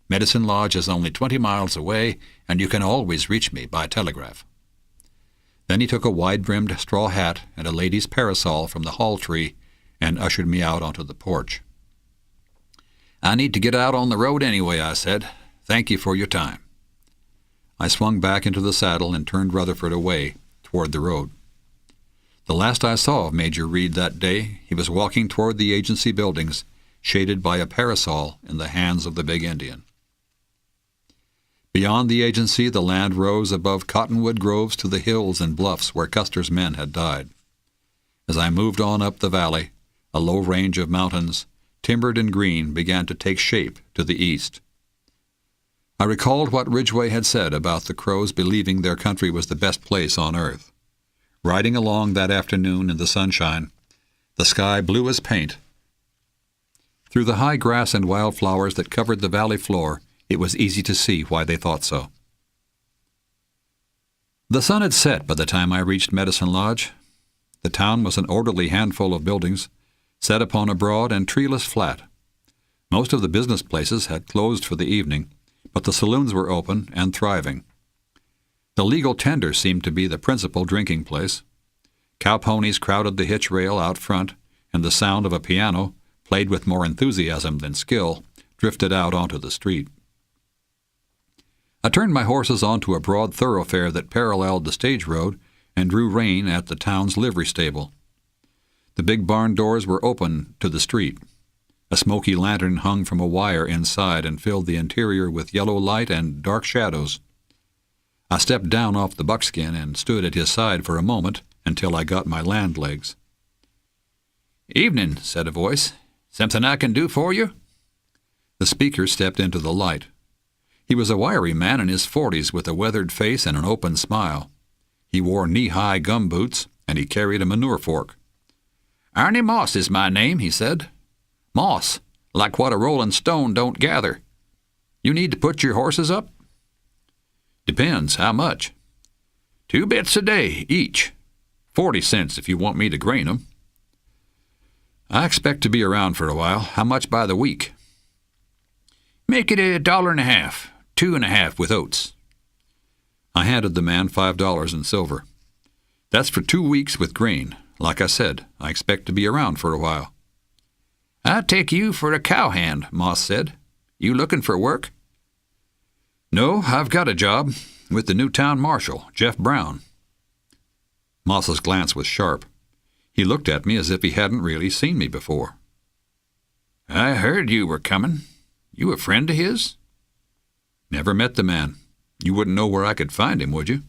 Medicine Lodge is only 20 miles away, and you can always reach me by telegraph." Then he took a wide-brimmed straw hat and a lady's parasol from the hall tree and ushered me out onto the porch. "I need to get out on the road anyway," I said. "Thank you for your time." I swung back into the saddle and turned Rutherford away toward the road. The last I saw of Major Reed that day, he was walking toward the agency buildings, shaded by a parasol in the hands of the big Indian. Beyond the agency, the land rose above cottonwood groves to the hills and bluffs where Custer's men had died. As I moved on up the valley, a low range of mountains, timbered and green, began to take shape to the east. I recalled what Ridgway had said about the Crows believing their country was the best place on earth. Riding along that afternoon in the sunshine, the sky blue as paint. Through the high grass and wildflowers that covered the valley floor, it was easy to see why they thought so. The sun had set by the time I reached Medicine Lodge. The town was an orderly handful of buildings, set upon a broad and treeless flat. Most of the business places had closed for the evening, but the saloons were open and thriving. The legal tender seemed to be the principal drinking place. Cow-ponies crowded the hitch rail out front, and the sound of a piano, played with more enthusiasm than skill, drifted out onto the street. I turned my horses onto a broad thoroughfare that paralleled the stage road and drew rein at the town's livery stable. The big barn doors were open to the street. A smoky lantern hung from a wire inside and filled the interior with yellow light and dark shadows. I stepped down off the buckskin and stood at his side for a moment until I got my land legs. "Evening," said a voice. "Something I can do for you?" The speaker stepped into the light. He was a wiry man in his 40s with a weathered face and an open smile. He wore knee-high gum boots, and he carried a manure fork. "Arnie Moss is my name," he said. "Moss, like what a rolling stone don't gather. You need to put your horses up?" "Depends. How much?" "2 bits a day, each. 40 cents if you want me to grain 'em." "I expect to be around for a while. How much by the week?" "Make it $1.50, 2.50 with oats." I handed the man $5 in silver. "That's for 2 weeks with grain. Like I said, I expect to be around for a while." "I'd take you for a cowhand," Moss said. "You looking for work?" "No, I've got a job with the new town marshal, Jeff Brown." Moss's glance was sharp. He looked at me as if he hadn't really seen me before. "I heard you were coming. You a friend of his?" "Never met the man. You wouldn't know where I could find him, would you?"